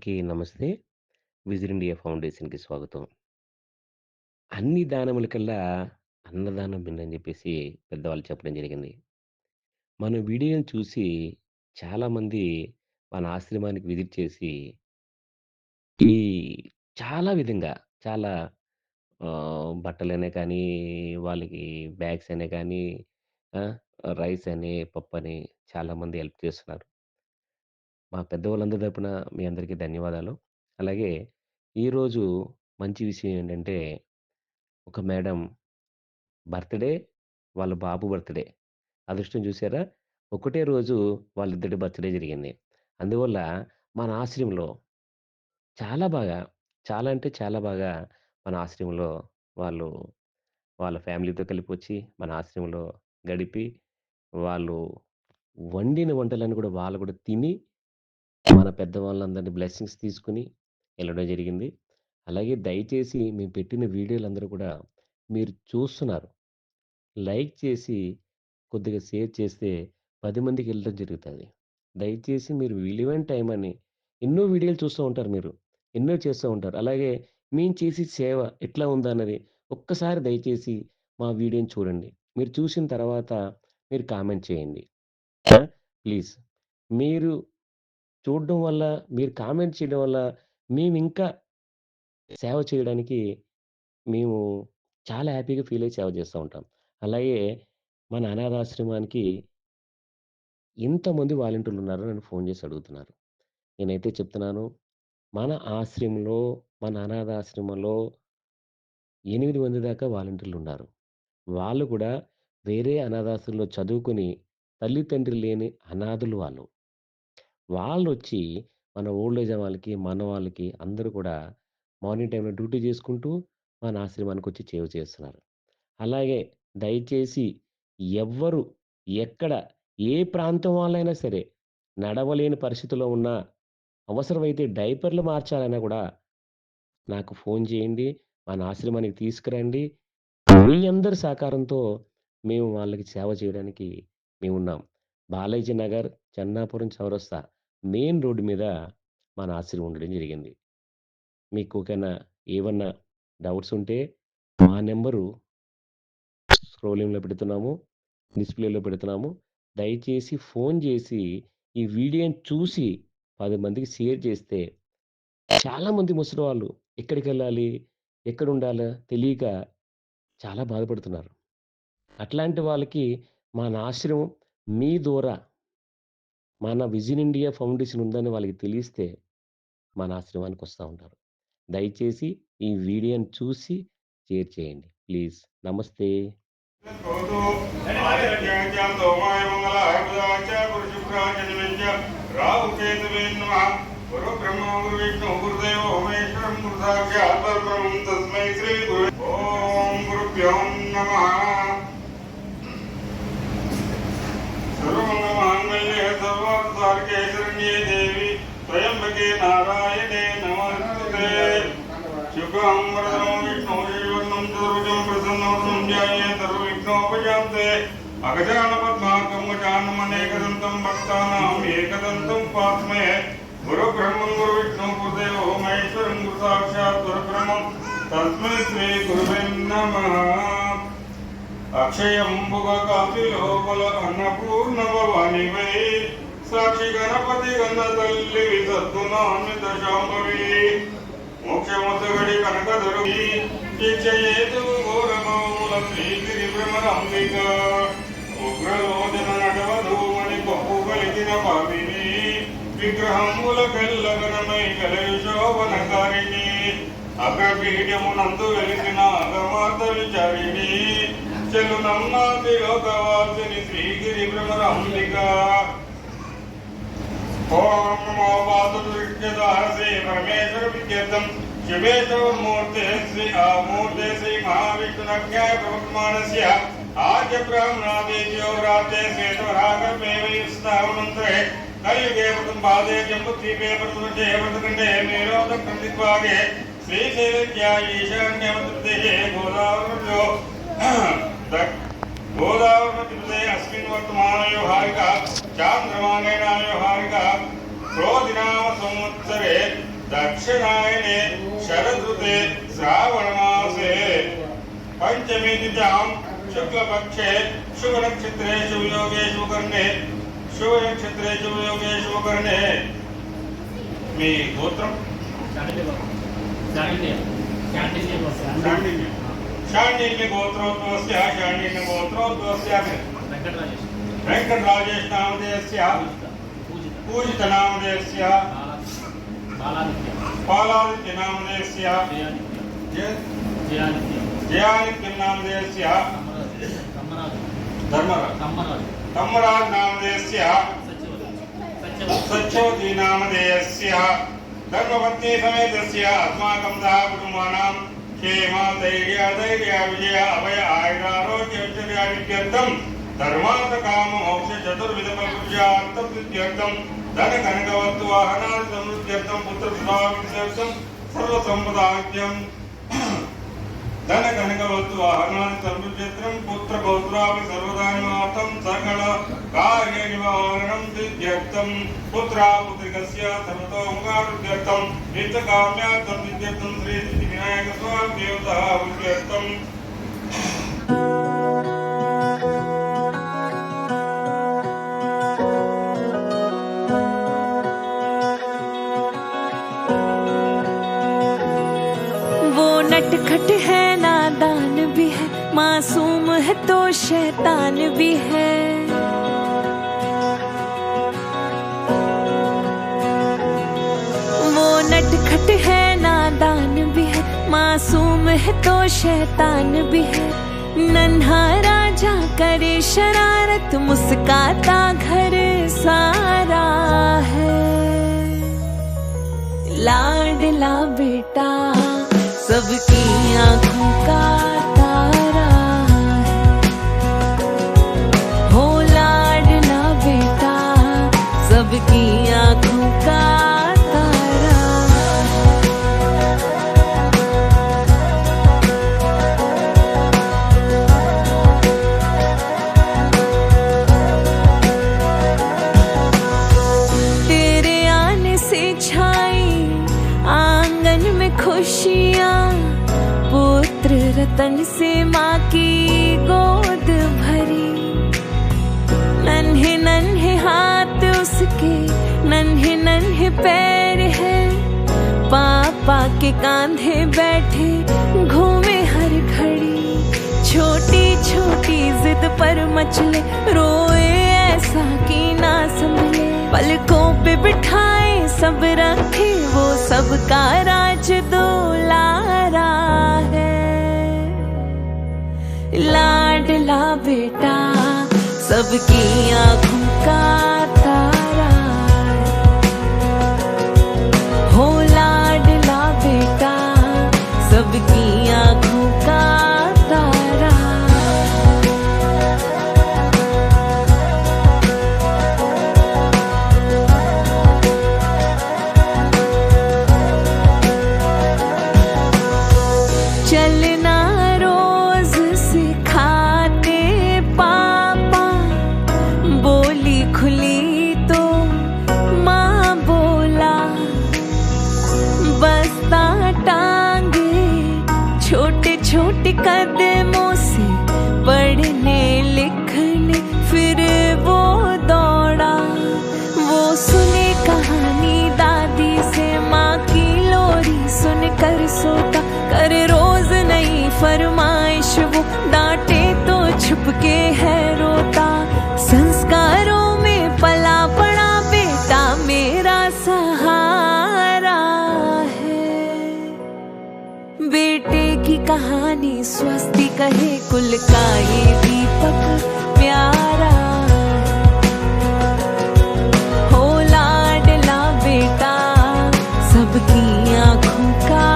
అందరికీ నమస్తే. Whistle India ఫౌండేషన్‌కి స్వాగతం. అన్ని దానములకల్లా అన్నదానం మిన్నని జెప్పేసి పెద్దవాళ్ళు చెప్పడం జరిగింది. మన వీడియోని చూసి చాలామంది మన ఆశ్రమానికి విజిట్ చేసి ఈ చాలా విధంగా చాలా బట్టలనే కానీ, వాళ్ళకి బ్యాగ్స్ అనే కానీ, ఆ! రైస్ అని, పప్పని చాలామంది హెల్ప్ చేస్తున్నారు. మా పెద్దవాళ్ళందరి తరపున మీ అందరికీ ధన్యవాదాలు. అలాగే ఈరోజు మంచి విషయం ఏంటంటే ఒక మేడం బర్త్‌డే, వాళ్ళ బాబు బర్త్‌డే. అదృష్టం చూసారా? ఒకటే రోజు వాళ్ళిద్దరి బర్త్‌డే జరిగింది. అందువల్ల మన ఆశ్రమంలో చాలా బాగా, చాలా అంటే చాలా బాగా మన ఆశ్రమంలో వాళ్ళు వాళ్ళ ఫ్యామిలీతో కలిపొచ్చి మన ఆశ్రమంలో గడిపి, వాళ్ళు వండిన వంటలన్నీ కూడా వాళ్ళు కూడా తిని, మన పెద్దవాళ్ళందరిని బ్లెస్సింగ్స్ తీసుకొని ఎళ్ళడం జరిగింది. అలాగే దయచేసి మేము పెట్టిన వీడియోలందరూ కూడా మీరు చూస్తున్నారు. లైక్ చేసి, కొద్దిగా షేర్ చేస్తే 10 మందికెళ్ళడం జరుగుతది. దయచేసి మీరు విలువైన టైం అని ఎన్నో వీడియోలు చూస్తూ ఉంటారు మీరు. ఎన్నో చేస్తూ ఉంటారు. అలాగే మేము చేసే సేవ ఎట్లా ఉందన్నది ఒక్కసారి దయచేసి మా వీడియోని చూడండి. మీరు చూసిన తర్వాత మీరు కామెంట్ చేయండి. ఆ! ప్లీజ్. మీరు చూడడం వల్ల, మీరు కామెంట్ చేయడం వల్ల మేమింకా సేవ చేయడానికి మేము చాలా హ్యాపీగా ఫీల్ అయ్యి సేవ చేస్తా ఉంటాం. అలాగే మన అనాథాశ్రమానికి ఇంతమంది వాలంటీర్లున్నారని నన్ను ఫోను చేసి అడుగుతున్నారు. నేనైతే చెప్తున్నాను, మన ఆశ్రమంలో, మన అనాథాశ్రమంలో 8 మంది దాకా వాలంటీర్లున్నారు. వాళ్ళు కూడా వేరే అనాథాశ్రమంలో చదువుకొని తల్లితండ్రి లేని అనాథులు వాళ్ళు. వాళ్ళొచ్చి మన ఓల్డ్ ఏజ్ వాళ్ళకి, మన వాళ్ళకి అందరూ కూడా మార్నింగ్ టైమ్‌లో డ్యూటీ చేసుకుంటూ మన ఆశ్రమానికొచ్చి సేవ చేస్తున్నారు. అలాగే దయచేసి ఎవ్వరు, ఎక్కడ, ఏ ప్రాంతం వాళ్ళైనా సరే, నడవలేని పరిస్థితిలో ఉన్నా, అవసరమైతే డైపర్‌లు మార్చాలన్నా గూడా నాకు ఫోను చేయండి. మన ఆశ్రమానికి తీసుకురండి. మీ అందరి సహకారంతో మేము వాళ్ళకి సేవ చేయడానికి మేమున్నాం. బాలాజీ నగర్, చెన్నాపురం చౌరస్తా మెయిన్ రోడ్డు మీద మన ఆశ్రమం ఉండడం జరిగింది. మీకు ఓకేనా? ఏవన్నా డౌట్స్ ఉంటే మా నంబరు స్క్రోలింగ్‌లో పెడుతున్నాము. డిస్‌ప్లేలో పెడుతున్నాము. దయచేసి ఫోను జేసి, ఈ వీడియోని చూసి 10 మందికి షేర్ చేస్తే చాలామంది ముసలివాళ్ళు ఎక్కడికెళ్ళాలి? ఎక్కడుండాలా? తెలియక చాలా బాధపడుతున్నారు. అట్లాంటి వాళ్ళకి మన ఆశ్రమం మీ ద్వారా మన విజన్ ఇండియా ఫౌండేషన్ ఉందని వాళ్ళకి తెలిస్తే మన ఆశ్రమానికొస్తా ఉంటారు. దయచేసి ఈ వీడియోని చూసి షేర్ చేయండి. ప్లీజ్. నమస్తే. भवतु आदित्याय सोमाय मंगलाय बुधाय च गुरुशुक्राय राहुकेतवे नमः गुरु ब्रह्मा गुरु विष्णु गुरुदेवो महेश्वरं गुरु साक्षात् परब्रह्मं तस्मै श्री गुरवे ओम गुरुभ्यो नमः सर्वमंगलमांगल्ये सर्वार्थसाधके शरण्ये देवी त्र्यंबके नारायणे नमस्ते शुभं वरदं विष्णु जीवनं दुर्जं प्रसन्नं ध्याये सर्वविघ्नोपशान्ते अगजानपद्मार्कं गजाननमनेकदन्तं भक्तानां एकदन्तं उपास्महे गुरुब्रह्मं गुरुविष्णु गुरुदेवो महेश्वरं गुरुसाक्षात् परब्रह्मं तस्मै श्री गुरुवे नमः अक्षयं भुगकापिलोपल अन्नपूर्ण भवानी वै साक्षी गणपति गणतल्ली विसद्गुणान्वित शाम्भवी मोक्षमुद्गडि कनकधरुगी शिक्षयेतु घोरमूलं श्रीगिरिभ्रमराम्बिका उग्रलोचन नटवधूमणि बहुकलिकिन पापिनी विग्रहं मूलकल्लगनमय कलयशोभनकारिणी अग्रपीठमुనందు వెలిసిన అగమాత విచారిణి చెల్లునమ్మాతి లోకవాసిని శ్రీగిరి భ్రమరాంబిక ఓం నమో పాదుర్యదాసే పరమేశ్వర విద్యర్థం శివేశ్వరమూర్తే శ్రీ ఆమూర్తే శ్రీ మహావిష్ణునజ్ఞాయ ప్రవర్తమానస్య ఆద్య బ్రాహ్మణాదేవ్యో రాతే శ్వేతవరాగమేవ యుస్తావనంతరే కలియుగే ప్రథమ పాదే జంబుద్వీపే ప్రథమ జయవ్రతకండే మేరోదం కందిద్వాగే శ్రీశైలజ్ఞా ఈశాన్యమతృదేశే గోదావరిలో गोदावरी अस्मिन् वर्तमान व्यवहारिक चांद्रमानेन व्यवहारिक क्रोधिनाम संवत्सरे दक्षिणायने शरदृते श्रावणमासे पंचमी तिथ्यां शुक्लपक्षे शुभनक्षत्रे शुभयोगे शुभकर्णे शुभनक्षत्रे शुभयोगे शुभकर्णे మీ గోత్రం शाण्डिल्य गोत्रोद्भवस्य शाण्डिल्य गोत्रोद्भवस्य वेंकटराजेश नामधेयस्य पूजित नामधेयस्य बालादित्य नामधेयस्य जयादित्य नामधेयस्य धर्मराज नामधेयस्य सच्चवती नामधेयस्य धर्मपत्नी समेतस्य अस्माकं सह कुटुम्बानां क्षेम धैर्य विजय अभय आयुरारोग्य ऐश्वर्यादित्यर्थं धर्मार्थ काम मोक्ष चतुर्विध फलपुरुषार्थं सिद्ध्यर्थं धन कनकवस्तु वाहनादि समृद्ध्यर्थं पुत्र सुधावित्यर्थं सर्वसंपदाख्यं धन कनकवस्तु वाहनादि समृद्ध्यर्थं पुत्र पौत्रापि सर्वदानिमार्थं सकल कार्य निवारणं सिद्ध्यर्थं पुत्रा पुत्रिकस्य सर्वतोमुखारुद्ध्यर्थं नित्यकाम्यार्थं सिद्ध्यर्थं श्री सिद्धिविनायक स्वामी देवता उद्ध्यर्थं नटखट है नादान भी है मासूम है तो शैतान भी है वो नटखट है नादान भी है मासूम है तो शैतान भी है नन्हा राजा करे शरारत मुस्काता घर सारा है लाडला बेटा सबकी आंखों का तारा है हो लाडला बेटा सबकी आंखों का तारा तेरे आने से छाई आंगन में खुशियाँ पुत्र रतन से माँ की गोद भरी नन्हे नन्हे हाथ उसके नन्हे नन्हे पैर है पापा के कांधे बैठे घूमे हर घड़ी छोटी छोटी जिद पर मचले रोए ऐसा कि ना संभले पलकों पे बिठाए सब रखे वो सबका राज दुलारा है लाडला बेटा सबकी आंखों का तारा हो लाडला बेटा सबकी आंखों का तारा चलना रोज सिखाते पापा बोली खुली तो माँ बोला बस्ता टांगे छोटे छोटे कदमों से पढ़ने लिखने फिर वो दौड़ा वो सुने कहानी दादी से माँ की लोरी सुनकर सोता करे रोज नई फरमाइश वो डांटे तो छुप के है रोता संस्कारों में पला पड़ा बेटा मेरा सहारा है बेटे की कहानी स्वस्ति कहे कुल का ये दीपक प्यारा हो लाडला बेटा सबकी आंखों का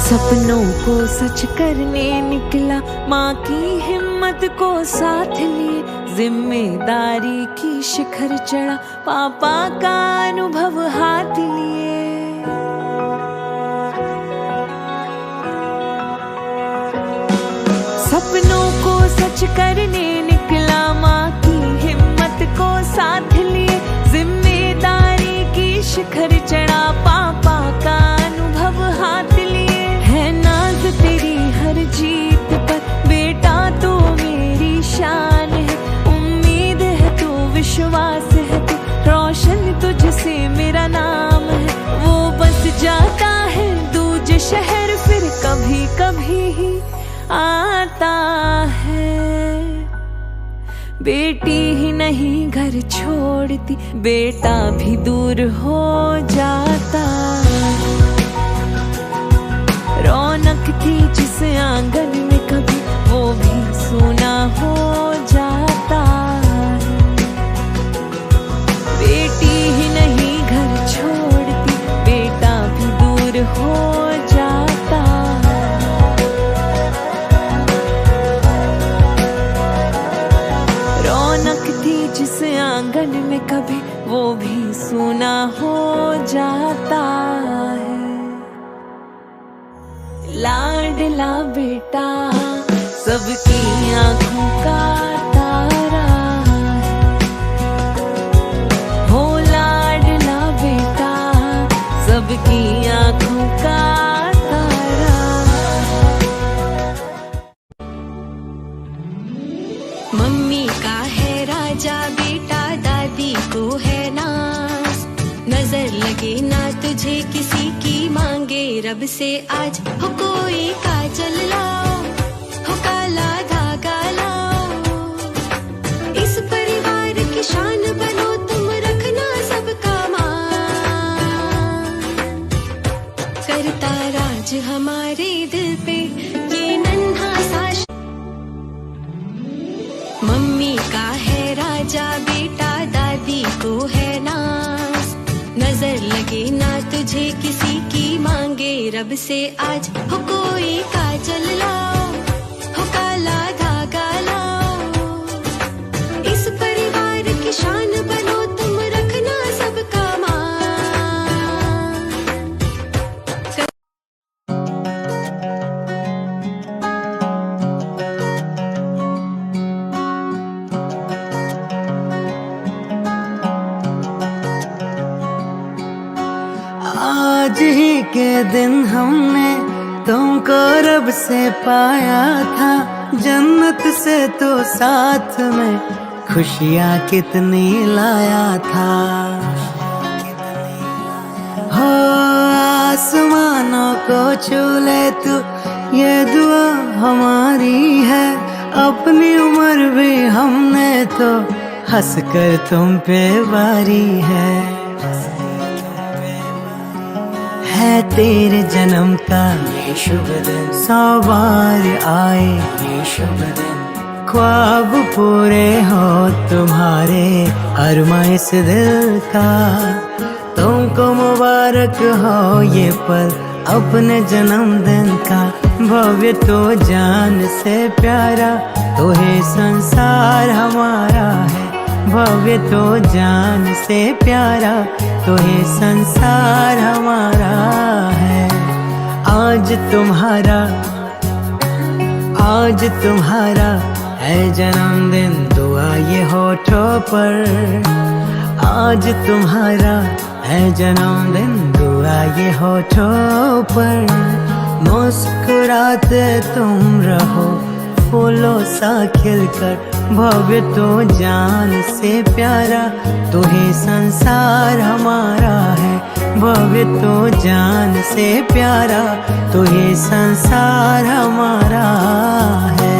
सपनों को सच करने निकला माँ की हिम्मत को साथ लिए जिम्मेदारी की शिखर चढ़ा पापा का अनुभव हाथ लिए सच करने निकला, माँ की हिम्मत को साथ लिए जिम्मेदारी की शिखर चढ़ा, पापा का अनुभव हाथ लिए। है नाज तेरी हर जीत पर बेटा, तू मेरी शान है, उम्मीद है तू, विश्वास है तू, रोशन तुझसे मेरा नाम है। वो बस जाता है दूजे शहर, फिर कभी कभी ही आता है। बेटी ही नहीं घर छोड़ती, बेटा भी दूर हो जाता। रौनक थी जिस आंगन में कभी, वो भी सूना हो जाता। बेटी ही नहीं घर छोड़ती, बेटा भी दूर हो जाता। रौनक थी जिस आंगन में कभी, वो भी सूना हो जाता है। लाडला बेटा सबकी आंखों का तारा है, हो लाडला बेटा सबकी आंखों का तारा। मम्मी का है राजा बेटा, दादी को है नाज, नजर लगे ना तुझे किसी की, मांगे रब से आज हो कोई काजल लाओ, हो काला धागा लाओ। इस परिवार की शान बनो तुम, रखना सबका मान, करता राज हमारे दिल पे ये नन्हा सा। मम्मी का है राजा बेटा, दादी को है नाज, नजर लगे ना तुझे किसी की, मांगे रब से आज हो कोई काजल लाओ, हो काला धागा लाओ। इस परिवार की शान बनो तुम, रखना सबका मान। आज ही के दिन हमने तुमको रब से पाया था, जन्नत से तो साथ में खुशियाँ कितनी लाया था। हो आसमानों को छू ले तू, ये दुआ हमारी है, अपनी उम्र भी हमने तो हंस कर तुम पे वारी है तेरे जन्म का ये शुभ दिन, 100 बार आए ये शुभ दिन, ख्वाब पूरे हो तुम्हारे अरमा इस दिल का। तुमको मुबारक हो ये पल अपने जन्मदिन का, भव्य तो जान से प्यारा, तो है संसार हमारा है, भव्य तो जान से प्यारा, तो है संसार हमारा है। आज तुम्हारा है जन्मदिन, दुआ ये होठों पर। आज तुम्हारा है जन्मदिन, दुआ ये होठों पर। मुस्कुराते तुम रहो फूलों सा खिलकर, भव्य तो जान से प्यारा, तो ही संसार हमारा है, भव्य तो जान से प्यारा, तो ही संसार हमारा है।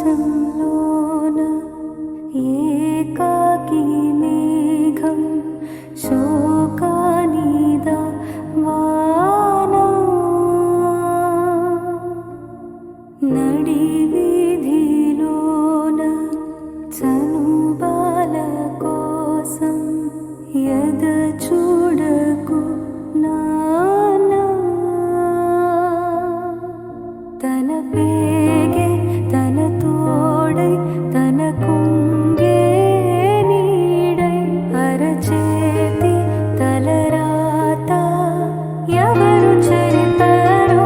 ఆకాశంలోన ఏకాకి మేఘం శోకానిద వాన నడి వీధిలోన చనుబాల కోసం ఎద చూడకు నానా తన పేగే తన తోడై తన కుంగే నీడై అరచేతి తలరాత ఎవరు చెరితారో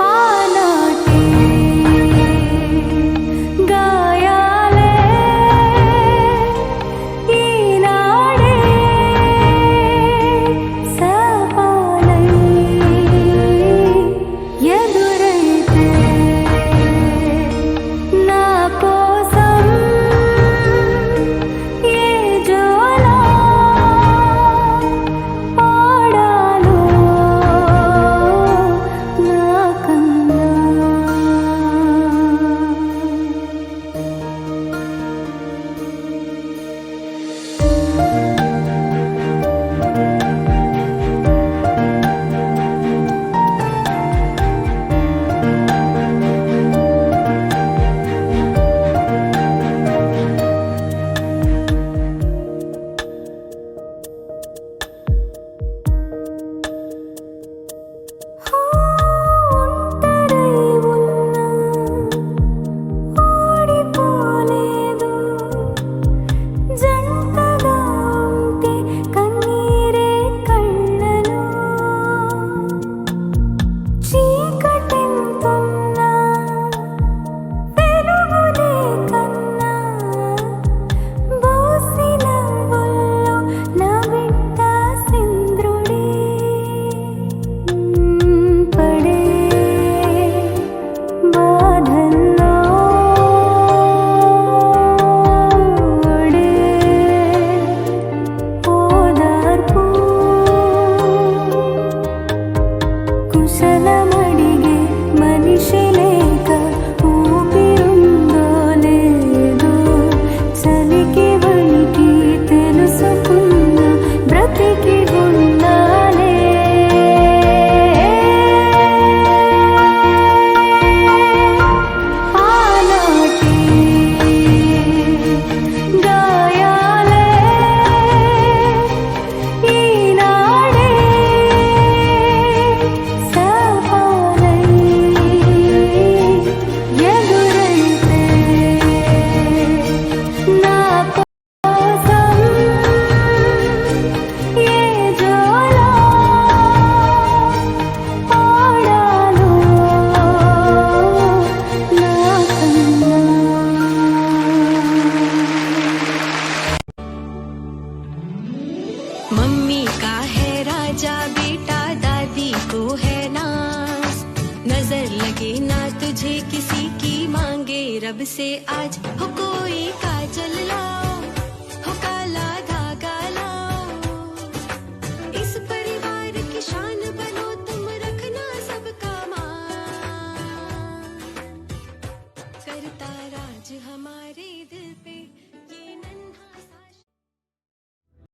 ఆనాటి గాయాలే ఈనాడే సపాలై ఎదురైతే నా కోసం ఏ జోలా పాడాలో నా కన్నా ఒంటరై ఉన్నా ఓడిపోలేదు జంటగా ఉంటే కన్నీరే కళ్ళలో చీకటెంతున్నా వెలుగులే కన్నా బోసిన ఒళ్ళో నా బిడ్డ సింద్రుడే పడే బాధల్లో ఒడే ఓదార్పు కుశలమడిగే మనిషి లేక ఊపిరుందో లేదో చలికి వణికి తెలుసుకున్న బ్రతికి ఉండాలే ఆనాటి గాయాలే ఈనాడే సపాలై ఎదురైతే నా కోసం ఏ జోలా పాడాలో నా కన్నా मम्मी का है राजा बेटा दादी को है नाज नजर लगे ना तुझे किसी की मांगे रब से आज हो कोई काजल ला